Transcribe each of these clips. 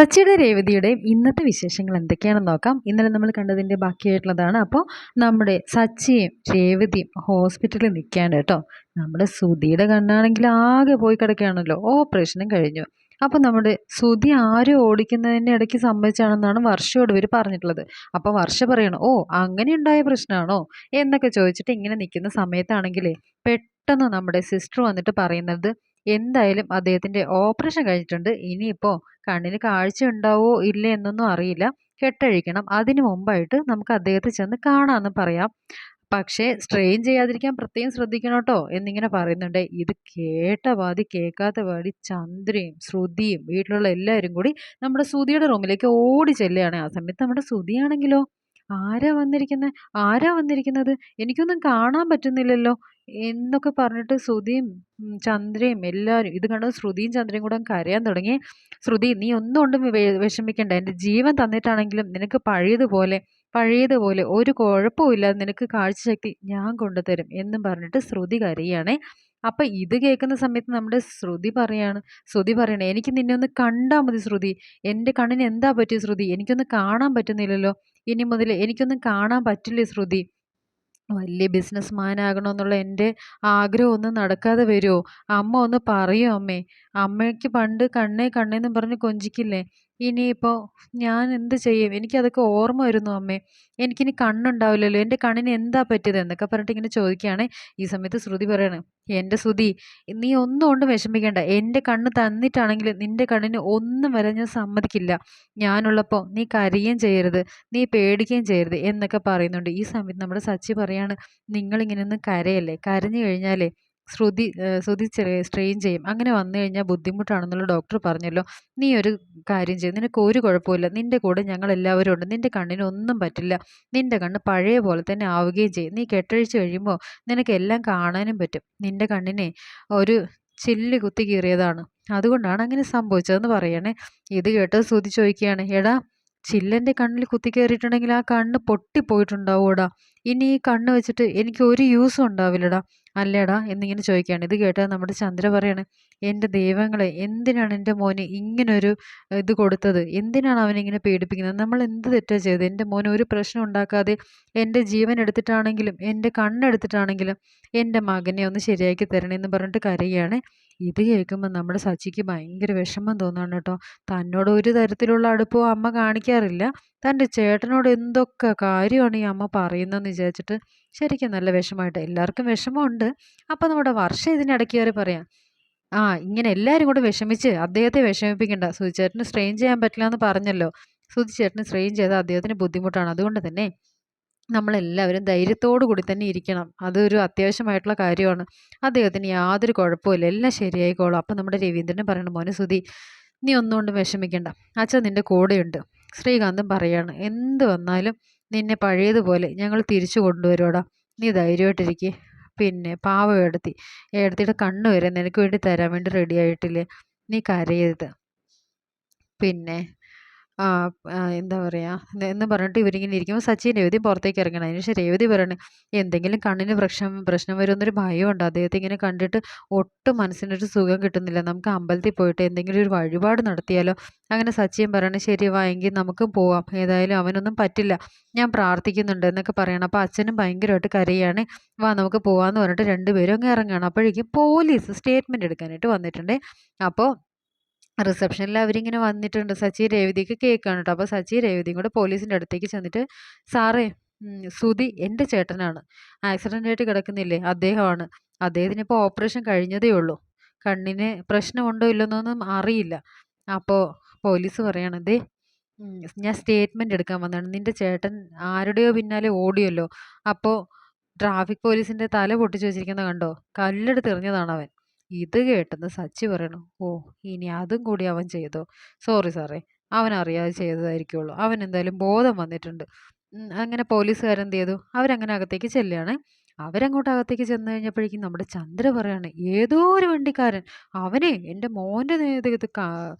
സച്ചിയുടെ രേവതിയുടെയും ഇന്നത്തെ വിശേഷങ്ങൾ എന്തൊക്കെയാണെന്ന് നോക്കാം. ഇന്നലെ നമ്മൾ കണ്ടതിൻ്റെ ബാക്കിയായിട്ടുള്ളതാണ്. അപ്പോൾ നമ്മുടെ സച്ചിയും രേവതിയും ഹോസ്പിറ്റലിൽ നിൽക്കുകയാണ് കേട്ടോ. നമ്മുടെ സുധിയുടെ കണ്ണാണെങ്കിൽ ആകെ പോയി കിടക്കുകയാണല്ലോ. ഓപ്പറേഷനും കഴിഞ്ഞു. അപ്പോൾ നമ്മുടെ സുധി ആരും ഓടിക്കുന്നതിൻ്റെ ഇടയ്ക്ക് സംഭവിച്ചാണെന്നാണ് വർഷയോട് ഇവർ പറഞ്ഞിട്ടുള്ളത്. അപ്പോൾ വർഷ പറയണം, ഓ അങ്ങനെ ഉണ്ടായ പ്രശ്നമാണോ എന്നൊക്കെ ചോദിച്ചിട്ട് ഇങ്ങനെ നിൽക്കുന്ന സമയത്താണെങ്കിലേ പെട്ടെന്ന് നമ്മുടെ സിസ്റ്റർ വന്നിട്ട് പറയുന്നത്, എന്തായാലും അദ്ദേഹത്തിൻ്റെ ഓപ്പറേഷൻ കഴിഞ്ഞിട്ടുണ്ട്. ഇനിയിപ്പോൾ കണ്ണിന് കാഴ്ച ഉണ്ടാവോ ഇല്ലേ എന്നൊന്നും അറിയില്ല. കെട്ടഴിക്കണം. അതിന് മുമ്പായിട്ട് നമുക്ക് അദ്ദേഹത്തെ ചെന്ന് കാണാമെന്ന് പറയാം. പക്ഷേ സ്ട്രെയിൻ ചെയ്യാതിരിക്കാൻ പ്രത്യേകം ശ്രദ്ധിക്കണം കേട്ടോ എന്നിങ്ങനെ പറയുന്നുണ്ട്. ഇത് കേട്ട പാതി കേൾക്കാത്ത പാതി ചന്ദ്രയും ശ്രുതിയും വീട്ടിലുള്ള എല്ലാവരും കൂടി നമ്മുടെ ശ്രുതിയുടെ റൂമിലേക്ക് ഓടി ചെല്ലുകയാണ്. ആ സമയത്ത് നമ്മുടെ ശ്രുതിയാണെങ്കിലോ, ആരാ വന്നിരിക്കുന്നത്, ആരാ വന്നിരിക്കുന്നത്, എനിക്കൊന്നും കാണാൻ പറ്റുന്നില്ലല്ലോ എന്നൊക്കെ പറഞ്ഞിട്ട് ശ്രുതിയും ചന്ദ്രയും എല്ലാവരും ഇത് കണ്ട് ശ്രുതിയും ചന്ദ്രയും കൂടെ കരയാൻ തുടങ്ങി. ശ്രുതി, നീ ഒന്നും കൊണ്ടും വിഷമിക്കണ്ട, എൻ്റെ ജീവൻ തന്നിട്ടാണെങ്കിലും നിനക്ക് പഴയതുപോലെ ഒരു കുഴപ്പമില്ല, നിനക്ക് കാഴ്ചശക്തി ഞാൻ കൊണ്ടുതരും എന്നും പറഞ്ഞിട്ട് ശ്രുതി കരയാണേ. അപ്പൊ ഇത് കേൾക്കുന്ന സമയത്ത് നമ്മുടെ ശ്രുതി പറയണേ, എനിക്ക് നിന്നെ ഒന്ന് കണ്ടാ മതി ശ്രുതി, എൻ്റെ കണ്ണിന് എന്താ പറ്റിയ ശ്രുതി, എനിക്കൊന്ന് കാണാൻ പറ്റുന്നില്ലല്ലോ, ഇനി മുതൽ എനിക്കൊന്നും കാണാൻ പറ്റില്ലേ ശ്രുതി, വലിയ ബിസിനസ്മാൻ ആകണമെന്നുള്ള എൻ്റെ ആഗ്രഹം ഒന്നും നടക്കാതെ വരുമോ, അമ്മ ഒന്ന് പറയോ അമ്മേ, അമ്മയ്ക്ക് പണ്ട് കണ്ണേ കണ്ണേന്നും പറഞ്ഞ് കൊഞ്ചിക്കില്ലേ, ഇനിയിപ്പോൾ ഞാൻ എന്ത് ചെയ്യും, എനിക്കതൊക്കെ ഓർമ്മ വരുന്നു അമ്മേ, എനിക്കിനി കണ്ണുണ്ടാവില്ലല്ലോ, എൻ്റെ കണ്ണിന് എന്താ പറ്റിയത് എന്നൊക്കെ പറഞ്ഞിട്ട് ഇങ്ങനെ ചോദിക്കുകയാണ്. ഈ സമയത്ത് ശ്രുതി പറയാണ്, എൻ്റെ ശ്രുതി, നീ ഒന്നും കൊണ്ടും വിഷമിക്കേണ്ട, എൻ്റെ കണ്ണ് തന്നിട്ടാണെങ്കിലും നിൻ്റെ കണ്ണിന് ഒന്നും വരാൻ ഞാൻ സമ്മതിക്കില്ല, ഞാനുള്ളപ്പോൾ നീ കരയുകയും ചെയ്യരുത്, നീ പേടിക്കുകയും ചെയ്യരുത് എന്നൊക്കെ പറയുന്നുണ്ട്. ഈ സമയത്ത് നമ്മുടെ സച്ചി പറയാണ്, നിങ്ങളിങ്ങനെയൊന്നും കരയല്ലേ, കരഞ്ഞു കഴിഞ്ഞാലേ ശ്രുതി ചെറിയ സ്ട്രെയിൻ ചെയ്യും, അങ്ങനെ വന്നു കഴിഞ്ഞാൽ ബുദ്ധിമുട്ടാണെന്നുള്ള ഡോക്ടർ പറഞ്ഞല്ലോ, നീ ഒരു കാര്യം ചെയ്യും, നിനക്ക് ഒരു കുഴപ്പമില്ല, നിൻ്റെ കൂടെ ഞങ്ങൾ എല്ലാവരും ഉണ്ട്, നിൻ്റെ കണ്ണിന് ഒന്നും പറ്റില്ല, നിൻ്റെ കണ്ണ് പഴയ പോലെ തന്നെ ആവുകയും ചെയ്യും, നീ കെട്ടഴിച്ച് കഴിയുമ്പോൾ നിനക്ക് എല്ലാം കാണാനും പറ്റും, നിൻ്റെ കണ്ണിനെ ഒരു ചില്ല് കുത്തി കീറിയതാണ്, അതുകൊണ്ടാണ് അങ്ങനെ സംഭവിച്ചതെന്ന് പറയണേ. ഇത് കേട്ട് ശ്രുതി ചോദിക്കുകയാണ്, എടാ ചില്ലെൻ്റെ കണ്ണിൽ കുത്തി കയറിയിട്ടുണ്ടെങ്കിൽ ആ കണ്ണ് പൊട്ടിപ്പോയിട്ടുണ്ടാവൂടാ, ഇനി ഈ കണ്ണ് വെച്ചിട്ട് എനിക്ക് ഒരു യൂസും ഉണ്ടാവില്ലടാ, അല്ലേടാ എന്നിങ്ങനെ ചോദിക്കുകയാണ്. ഇത് കേട്ടാൽ നമ്മുടെ ചന്ദ്ര പറയാണ്, എൻ്റെ ദൈവങ്ങളെ, എന്തിനാണ് എൻ്റെ മോന് ഇങ്ങനൊരു ഇത് കൊടുത്തത്, എന്തിനാണ് അവനിങ്ങനെ പേടിപ്പിക്കുന്നത്, നമ്മൾ എന്ത് തെറ്റാ ചെയ്തത്, എൻ്റെ മോന് ഒരു പ്രശ്നം ഉണ്ടാക്കാതെ എൻ്റെ ജീവൻ എടുത്തിട്ടാണെങ്കിലും എൻ്റെ കണ്ണെടുത്തിട്ടാണെങ്കിലും എൻ്റെ മകനെ ഒന്ന് ശരിയാക്കി തരണേന്ന് പറഞ്ഞിട്ട് കരയുകയാണ്. ഇത് കേൾക്കുമ്പോൾ നമ്മുടെ സച്ചിക്ക് ഭയങ്കര വിഷമം തോന്നുകയാണ് കേട്ടോ. തന്നോട് ഒരു തരത്തിലുള്ള അടുപ്പവും അമ്മ കാണിക്കാറില്ല, തൻ്റെ ചേട്ടനോട് എന്തൊക്കെ കാര്യമാണ് ഈ അമ്മ പറയുന്നതെന്ന് വിചാരിച്ചിട്ട് ശരിക്കും നല്ല വിഷമമായിട്ട്, എല്ലാവർക്കും വിഷമമുണ്ട്. അപ്പം നമ്മുടെ വർഷം ഇതിനിടയ്ക്ക് കയറി പറയാം, ആ ഇങ്ങനെ എല്ലാവരും കൂടെ വിഷമിച്ച് അദ്ദേഹത്തെ വിഷമിപ്പിക്കണ്ട, സുധിച്ചേട്ടന് സ്ട്രെയിൻ ചെയ്യാൻ പറ്റില്ല എന്ന് പറഞ്ഞല്ലോ, സുധിച്ചേട്ടന് സ്ട്രെയിൻ ചെയ്താൽ അദ്ദേഹത്തിന് ബുദ്ധിമുട്ടാണ്, അതുകൊണ്ട് തന്നെ നമ്മളെല്ലാവരും ധൈര്യത്തോടു കൂടി തന്നെ ഇരിക്കണം, അതൊരു അത്യാവശ്യമായിട്ടുള്ള കാര്യമാണ്, അദ്ദേഹത്തിന് യാതൊരു കുഴപ്പമില്ല, എല്ലാം ശരിയായിക്കോളും. അപ്പം നമ്മുടെ രവീന്ദ്രനും പറയണം, മോനെ സുധി, നീ ഒന്നുകൊണ്ടും വിഷമിക്കണ്ട, അച്ഛൻ നിൻ്റെ കൂടെയുണ്ട്. ശ്രീകാന്തും പറയാണ്, എന്ത് വന്നാലും നിന്നെ പഴയതുപോലെ ഞങ്ങൾ തിരിച്ചു കൊണ്ടുവരോടാ, നീ ധൈര്യമായിട്ടിരിക്കേ, പിന്നെ പാവം ഏടത്തിയുടെ കണ്ണ് വരെ നിനക്ക് വേണ്ടി തരാൻ വേണ്ടി റെഡി ആയിട്ടില്ലേ, നീ കരയരുത്. പിന്നെ ആ എന്താ പറയുക എന്ന് പറഞ്ഞിട്ട് ഇവരിങ്ങനെ ഇരിക്കുമ്പോൾ സച്ചിൻ രേവതി പുറത്തേക്ക് ഇറങ്ങണം. അതിനുശേഷം രേവതി പറയണേ, എന്തെങ്കിലും കണ്ണിന് പ്രശ്നം വരുമെന്നൊരു ഭയമുണ്ട്, അദ്ദേഹത്തെ ഇങ്ങനെ കണ്ടിട്ട് ഒട്ടും മനസ്സിനൊരു സുഖം കിട്ടുന്നില്ല, നമുക്ക് അമ്പലത്തിൽ പോയിട്ട് എന്തെങ്കിലും ഒരു വഴിപാട് നടത്തിയാലോ. അങ്ങനെ സച്ചിൻ പറയണേ, ശരി വാ എങ്കിൽ നമുക്ക് പോവാം, ഏതായാലും അവനൊന്നും പറ്റില്ല, ഞാൻ പ്രാർത്ഥിക്കുന്നുണ്ട് എന്നൊക്കെ പറയണം. അപ്പോൾ അച്ഛനും ഭയങ്കരമായിട്ട് കരയാണ്. വാ നമുക്ക് പോവാന്ന് പറഞ്ഞിട്ട് രണ്ടുപേരും അങ്ങ് ഇറങ്ങുകയാണ്. അപ്പോഴേക്കും പോലീസ് സ്റ്റേറ്റ്മെൻറ്റ് എടുക്കാനായിട്ട് വന്നിട്ടുണ്ട്. അപ്പോൾ റിസപ്ഷനിൽ അവരിങ്ങനെ വന്നിട്ടുണ്ട്, സച്ചി രേവതിക്ക് കേൾക്കാണ് കേട്ടോ. അപ്പോൾ സച്ചി രേവതിയും കൂടെ പോലീസിൻ്റെ അടുത്തേക്ക് ചെന്നിട്ട്, സാറേ സുധി എൻ്റെ ചേട്ടനാണ്, ആക്സിഡൻ്റ് ആയിട്ട് കിടക്കുന്നില്ലേ അദ്ദേഹമാണ്, അദ്ദേഹത്തിന് ഇപ്പോൾ ഓപ്പറേഷൻ കഴിഞ്ഞതേ ഉള്ളൂ, കണ്ണിന് പ്രശ്നമുണ്ടോ ഇല്ലെന്നൊന്നും അറിയില്ല. അപ്പോൾ പോലീസ് പറയാണ്, ദേ ഞാൻ സ്റ്റേറ്റ്മെൻറ്റ് എടുക്കാൻ വന്നതാണ്, നിൻ്റെ ചേട്ടൻ ആരുടെയോ പിന്നാലെ ഓടിയല്ലോ, അപ്പോൾ ട്രാഫിക് പോലീസിൻ്റെ തല പൊട്ടിച്ച് വെച്ചിരിക്കുന്നത് കണ്ടോ, കല്ലെടുത്ത് എറിഞ്ഞതാണ് അവൻ. ഇത് കേട്ടെന്ന് സച്ചി പറയണു, ഓ ഇനി അതും കൂടി അവൻ ചെയ്തോ, സോറി സാറേ, അവൻ അറിയാതെ ചെയ്തതായിരിക്കുള്ളൂ, അവൻ എന്തായാലും ബോധം വന്നിട്ടുണ്ട്. അങ്ങനെ പോലീസുകാരെന്ത് ചെയ്തു, അവരങ്ങനെ അകത്തേക്ക് ചെല്ലുകയാണ്. അവരങ്ങോട്ട് അകത്തേക്ക് ചെന്ന് കഴിഞ്ഞപ്പോഴേക്കും നമ്മുടെ ചന്ദ്ര പറയാണ്, ഏതോ ഒരു വണ്ടിക്കാരൻ അവനെ എൻ്റെ മോൻ്റെ നേതൃത്വ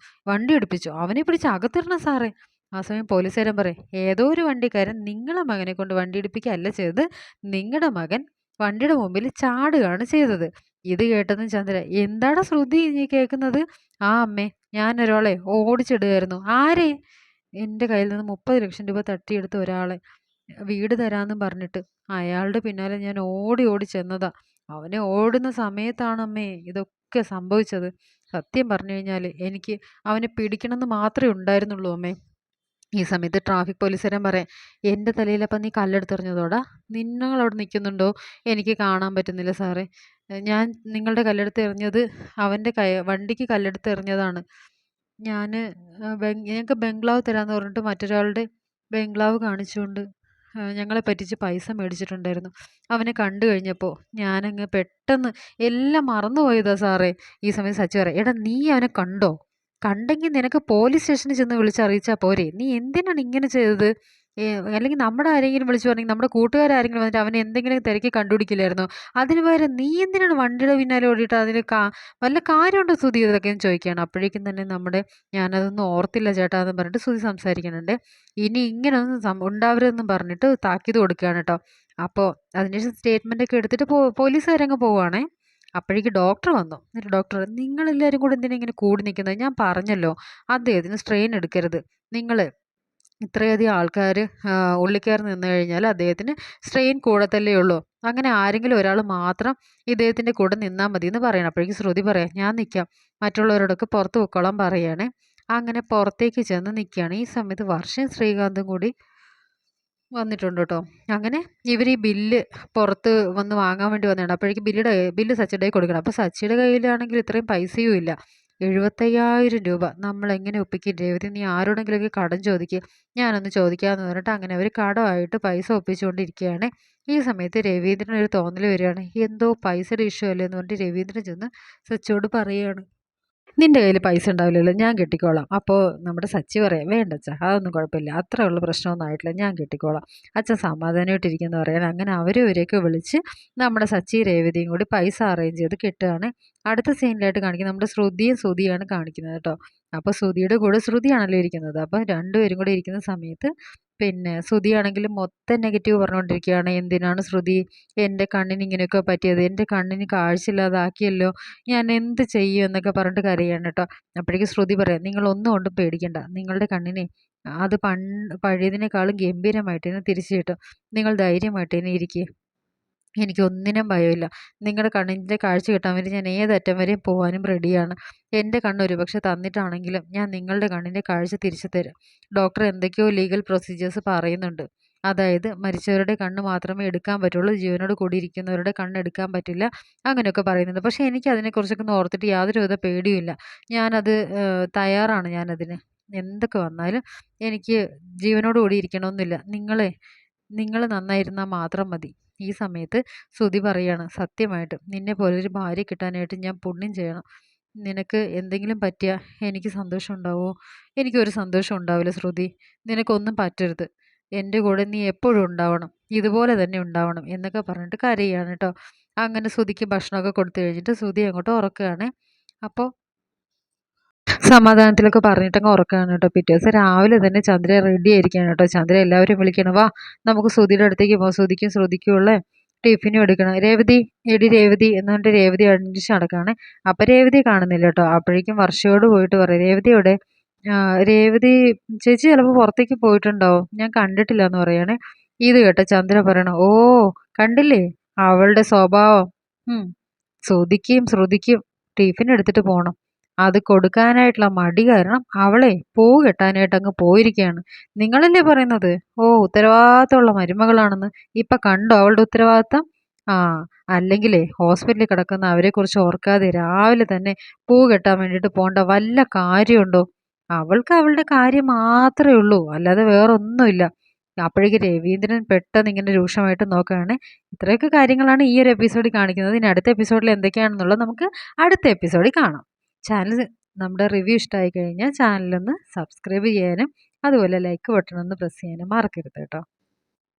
വണ്ടി എടുപ്പിച്ചു, അവനെ പിടിച്ച് അകത്തിടണം സാറേ. ആ സമയം പോലീസുകാരൻ പറയും, ഏതോ ഒരു വണ്ടിക്കാരൻ നിങ്ങളെ മകനെ കൊണ്ട് വണ്ടി എടുപ്പിക്കുകയല്ല ചെയ്തത്, നിങ്ങളുടെ മകൻ വണ്ടിയുടെ മുമ്പിൽ ചാടുകയാണ് ചെയ്തത്. ഇത് കേട്ടതും ചന്ദ്ര, എന്താടാ ശ്രുതി നീ കേൾക്കുന്നത്, ആ അമ്മേ ഞാനൊരാളെ ഓടിച്ചിടുകയായിരുന്നു. ആരെ? എൻ്റെ കയ്യിൽ നിന്ന് 30 ലക്ഷം രൂപ തട്ടിയെടുത്ത ഒരാളെ. വീട് തരാമെന്നും പറഞ്ഞിട്ട്. അയാളുടെ പിന്നാലെ ഞാൻ ഓടി ഓടി ചെന്നതാ. അവനെ ഓടുന്ന സമയത്താണമ്മേ ഇതൊക്കെ സംഭവിച്ചത്. സത്യം പറഞ്ഞു കഴിഞ്ഞാൽ എനിക്ക് അവനെ പിടിക്കണമെന്ന് മാത്രമേ ഉണ്ടായിരുന്നുള്ളൂ അമ്മേ. ഈ സമയത്ത് ട്രാഫിക് പോലീസുകാരൻ പറയാം, എൻ്റെ തലയിലപ്പം നീ കല്ലെടുത്തെറിഞ്ഞതോടാ? നിങ്ങളവിടെ നിൽക്കുന്നുണ്ടോ? എനിക്ക് കാണാൻ പറ്റുന്നില്ല സാറേ. ഞാൻ നിങ്ങളുടെ കല്ലെടുത്തെറിഞ്ഞത് അവൻ്റെ വണ്ടിക്ക് കല്ലെടുത്തെറിഞ്ഞതാണ്. ഞാൻ ഞങ്ങൾക്ക് ബംഗ്ലാവ് തരാമെന്ന് പറഞ്ഞിട്ട് മറ്റൊരാളുടെ ബംഗ്ലാവ് കാണിച്ചുകൊണ്ട് ഞങ്ങളെ പറ്റിച്ച് പൈസ മേടിച്ചിട്ടുണ്ടായിരുന്നു. അവനെ കണ്ടു കഴിഞ്ഞപ്പോൾ ഞാനങ്ങ് പെട്ടെന്ന് എല്ലാം മറന്നുപോയതാ സാറേ. ഈ സമയം സച്ചി പറയാം, എടാ നീ അവനെ കണ്ടോ? കണ്ടെങ്കിൽ നിനക്ക് പോലീസ് സ്റ്റേഷനിൽ ചെന്ന് വിളിച്ചറിയിച്ചാൽ പോരെ? നീ എന്തിനാണ് ഇങ്ങനെ ചെയ്തത്? അല്ലെങ്കിൽ നമ്മുടെ ആരെങ്കിലും വിളിച്ച് പറഞ്ഞെങ്കിൽ നമ്മുടെ കൂട്ടുകാരാരെങ്കിലും വന്നിട്ട് അവനെ എന്തെങ്കിലും തിരക്കി കണ്ടുപിടിക്കില്ലായിരുന്നോ? അതിന് പകരം നീ എന്തിനാണ് വണ്ടിയുടെ പിന്നാലെ ഓടിയിട്ട് അതിന് വല്ല കാര്യമുണ്ടോ സുധി ഇതൊക്കെ എന്ന് ചോദിക്കുകയാണ്. അപ്പോഴേക്കും തന്നെ ഞാനതൊന്നും ഓർത്തില്ല ചേട്ടാ എന്ന് പറഞ്ഞിട്ട് സുധി സംസാരിക്കുന്നുണ്ട്. ഇനി ഇങ്ങനെയൊന്നും ഉണ്ടാവരുതെന്നും പറഞ്ഞിട്ട് താക്കീത് കൊടുക്കുകയാണ് കേട്ടോ. അപ്പോൾ അതിനുശേഷം സ്റ്റേറ്റ്മെൻ്റ് ഒക്കെ എടുത്തിട്ട് പോലീസുകാരങ്ങ് പോവുകയാണേ. അപ്പോഴേക്ക് ഡോക്ടർ വന്നു. എന്നിട്ട് ഡോക്ടർ, നിങ്ങളെല്ലാവരും കൂടെ എന്തിനാ ഇങ്ങനെ കൂടി നിൽക്കുന്നത്? ഞാൻ പറഞ്ഞല്ലോ അദ്ദേഹത്തിന് സ്ട്രെയിൻ എടുക്കരുത്. നിങ്ങൾ ഇത്രയധികം ആൾക്കാർ ഉള്ളിക്കയറി നിന്ന് കഴിഞ്ഞാൽ അദ്ദേഹത്തിന് സ്ട്രെയിൻ കൂടത്തല്ലേ ഉള്ളൂ. അങ്ങനെ ആരെങ്കിലും ഒരാൾ മാത്രം ഇദ്ദേഹത്തിൻ്റെ കൂടെ നിന്നാൽ മതി എന്ന് പറയണം. അപ്പോഴേക്കും ശ്രുതി പറയാം, ഞാൻ നിൽക്കാം, മറ്റുള്ളവരോടൊക്കെ പുറത്ത് പൊക്കോളാൻ പറയുകയാണേ. അങ്ങനെ പുറത്തേക്ക് ചെന്ന് നിൽക്കുകയാണ്. ഈ സമയത്ത് വർഷയും ശ്രീകാന്തും കൂടി വന്നിട്ടുണ്ട് കേട്ടോ. അങ്ങനെ ഇവർ ഈ ബില്ല് പുറത്ത് വന്ന് വാങ്ങാൻ വേണ്ടി വന്നതാണ്. അപ്പോഴേക്കും ബില്ല് സച്ചിയുടെ കയ്യിൽ കൊടുക്കണം. അപ്പോൾ സച്ചിയുടെ കയ്യിലാണെങ്കിൽ ഇത്രയും പൈസയും ഇല്ല. 75,000 രൂപ നമ്മളെങ്ങനെ ഒപ്പിക്കും രേവതി? നീ ആരോടെങ്കിലുമൊക്കെ കടം ചോദിക്കുക, ഞാനൊന്ന് ചോദിക്കാമെന്ന് പറഞ്ഞിട്ട് അങ്ങനെ അവർ കടമായിട്ട് പൈസ ഒപ്പിച്ചുകൊണ്ടിരിക്കുകയാണ്. ഈ സമയത്ത് രവീന്ദ്രൻ ഒരു തോന്നൽ വരികയാണ്, എന്തോ പൈസയുടെ ഇഷ്യൂ അല്ലേ എന്ന് പറഞ്ഞിട്ട് രവീന്ദ്രൻ ചെന്ന് സച്ചിയോട് പറയുകയാണ്, നിൻ്റെ കയ്യിൽ പൈസ ഉണ്ടാവില്ലല്ലോ, ഞാൻ കെട്ടിക്കോളാം. അപ്പോൾ നമ്മുടെ സച്ചി പറയാം, വേണ്ട അച്ഛാ, അതൊന്നും കുഴപ്പമില്ല, അത്രയുള്ള പ്രശ്നമൊന്നും ആയിട്ടില്ല, ഞാൻ കെട്ടിക്കോളാം, അച്ഛൻ സമാധാനമായിട്ടിരിക്കുന്നു പറയാൻ. അങ്ങനെ അവരെയൊക്കെ വിളിച്ച് നമ്മുടെ സച്ചി രേവതിയും കൂടി പൈസ അറേഞ്ച് ചെയ്ത് കെട്ടുകയാണ്. അടുത്ത സീനിലായിട്ട് കാണിക്കുന്നത് നമ്മുടെ ശ്രുതിയാണ് കാണിക്കുന്നത് കേട്ടോ. അപ്പോൾ ശ്രുതിയുടെ കൂടെ ശ്രുതിയാണല്ലോ ഇരിക്കുന്നത്. അപ്പോൾ രണ്ടുപേരും കൂടെ ഇരിക്കുന്ന സമയത്ത് പിന്നെ ശ്രുതിയാണെങ്കിൽ മൊത്തം നെഗറ്റീവ് പറഞ്ഞുകൊണ്ടിരിക്കുകയാണ്. എന്തിനാണ് ശ്രുതി എൻ്റെ കണ്ണിന് ഇങ്ങനെയൊക്കെ പറ്റിയത്? എൻ്റെ കണ്ണിന് കാഴ്ചയില്ലാതാക്കിയല്ലോ, ഞാൻ എന്ത് ചെയ്യും എന്നൊക്കെ പറഞ്ഞിട്ട് കരയാണ് കേട്ടോ. അപ്പോഴേക്കും ശ്രുതി പറയാം, നിങ്ങളൊന്നും കൊണ്ടും പേടിക്കണ്ട, നിങ്ങളുടെ കണ്ണിനെ അത് പഴയതിനേക്കാളും ഗംഭീരമായിട്ട് തന്നെ തിരിച്ചു കിട്ടും. നിങ്ങൾ ധൈര്യമായിട്ട് തന്നെ ഇരിക്കുക, എനിക്കൊന്നിനും ഭയമില്ല. നിങ്ങളുടെ കണ്ണിൻ്റെ കാഴ്ച കിട്ടാൻ വേണ്ടി ഞാൻ ഏതറ്റം വരെയും പോകാനും റെഡിയാണ്. എൻ്റെ കണ്ണ് ഒരുപക്ഷെ തന്നിട്ടാണെങ്കിലും ഞാൻ നിങ്ങളുടെ കണ്ണിൻ്റെ കാഴ്ച തിരിച്ചു തരും. ഡോക്ടർ എന്തൊക്കെയോ ലീഗൽ പ്രൊസീജിയേഴ്സ് പറയുന്നുണ്ട്. അതായത് മരിച്ചവരുടെ കണ്ണ് മാത്രമേ എടുക്കാൻ പറ്റുള്ളൂ, ജീവനോട് കൂടി ഇരിക്കുന്നവരുടെ കണ്ണ് എടുക്കാൻ പറ്റില്ല, അങ്ങനെയൊക്കെ പറയുന്നുണ്ട്. പക്ഷേ എനിക്ക് അതിനെക്കുറിച്ചൊക്കെ ഒന്ന് ഓർത്തിട്ട് യാതൊരുവിധ പേടിയുമില്ല. ഞാനത് തയ്യാറാണ്. ഞാനതിന് എന്തൊക്കെ വന്നാലും എനിക്ക് ജീവനോട് കൂടി ഇരിക്കണമെന്നില്ല. നിങ്ങൾ നന്നായിരുന്നാൽ മാത്രം മതി. ഈ സമയത്ത് ശ്രുതി പറയാണ്, സത്യമായിട്ടും നിന്നെ പോലൊരു ഭാര്യ കിട്ടാനായിട്ട് ഞാൻ പുണ്യം ചെയ്യണം. നിനക്ക് എന്തെങ്കിലും പറ്റിയാൽ എനിക്ക് സന്തോഷം ഉണ്ടാവുമോ? എനിക്കൊരു സന്തോഷം ഉണ്ടാവില്ല ശ്രുതി. നിനക്കൊന്നും പറ്റരുത്. എൻ്റെ കൂടെ നീ എപ്പോഴും ഉണ്ടാവണം, ഇതുപോലെ തന്നെ ഉണ്ടാവണം എന്നൊക്കെ പറഞ്ഞിട്ട് കരയാണ് കേട്ടോ. അങ്ങനെ ശ്രുതിക്ക് ഭക്ഷണമൊക്കെ കൊടുത്തു കഴിഞ്ഞിട്ട് ശ്രുതി അങ്ങോട്ട് ഉറക്കുകയാണ്. അപ്പോൾ സമാധാനത്തിലൊക്കെ പറഞ്ഞിട്ടങ്ങ് ഉറക്കുകയാണ് കേട്ടോ. പിറ്റേ ദിവസം രാവിലെ തന്നെ ചന്ദ്ര റെഡി ആയിരിക്കുകയാണ് കേട്ടോ. ചന്ദ്ര എല്ലാവരും വിളിക്കണം, വാ നമുക്ക് ശ്രുതിയുടെ അടുത്തേക്ക് പോകാം, ശ്രുതിക്കുള്ള ടിഫിനും എടുക്കണം. രേവതി, എടി രേവതി എന്ന് പറഞ്ഞിട്ട് രേവതി അന്വേഷിച്ച് നടക്കുകയാണ്. അപ്പം രേവതി കാണുന്നില്ല കേട്ടോ. അപ്പോഴേക്കും വർഷയോട് പോയിട്ട് പറയും, രേവതിയോടെ? രേവതി ചേച്ചി ചിലപ്പോൾ പുറത്തേക്ക് പോയിട്ടുണ്ടാവും, ഞാൻ കണ്ടിട്ടില്ല എന്ന് പറയുകയാണെ. ഇത് കേട്ടോ ചന്ദ്ര പറയണം, ഓ കണ്ടില്ലേ അവളുടെ സ്വഭാവം. ശ്രുതിക്കും ടിഫിൻ എടുത്തിട്ട് പോകണം, അത് കൊടുക്കാനായിട്ടുള്ള മടി കാരണം അവളെ പൂ കെട്ടാനായിട്ട് അങ്ങ് പോയിരിക്കുകയാണ്. നിങ്ങളല്ലേ പറയുന്നത് ഓ ഉത്തരവാദിത്തമുള്ള മരുമകളാണെന്ന്? ഇപ്പം കണ്ടോ അവളുടെ ഉത്തരവാദിത്തം? ആ, അല്ലെങ്കിലേ ഹോസ്പിറ്റലിൽ കിടക്കുന്ന അവരെക്കുറിച്ച് ഓർക്കാതെ രാവിലെ തന്നെ പൂ കെട്ടാൻ വേണ്ടിയിട്ട് പോകേണ്ട വല്ല കാര്യമുണ്ടോ? അവൾക്ക് അവളുടെ കാര്യം മാത്രമേ ഉള്ളൂ, അല്ലാതെ വേറൊന്നുമില്ല. അപ്പോഴേക്ക് രവീന്ദ്രൻ പെട്ടെന്ന് ഇങ്ങനെ രൂക്ഷമായിട്ട് നോക്കുകയാണ്. ഇത്രയൊക്കെ കാര്യങ്ങളാണ് ഈ ഒരു എപ്പിസോഡിൽ കാണിക്കുന്നത്. ഇനി അടുത്ത എപ്പിസോഡിൽ എന്തൊക്കെയാണെന്നുള്ളത് നമുക്ക് അടുത്ത എപ്പിസോഡിൽ കാണാം. ചാനൽ നമ്മുടെ റിവ്യൂ ഇഷ്ടമായി കഴിഞ്ഞാൽ ചാനലൊന്ന് സബ്സ്ക്രൈബ് ചെയ്യാനും അതുപോലെ ലൈക്ക് ബട്ടൺ ഒന്ന് പ്രസ് ചെയ്യാനും മറക്കരുത് കേട്ടോ.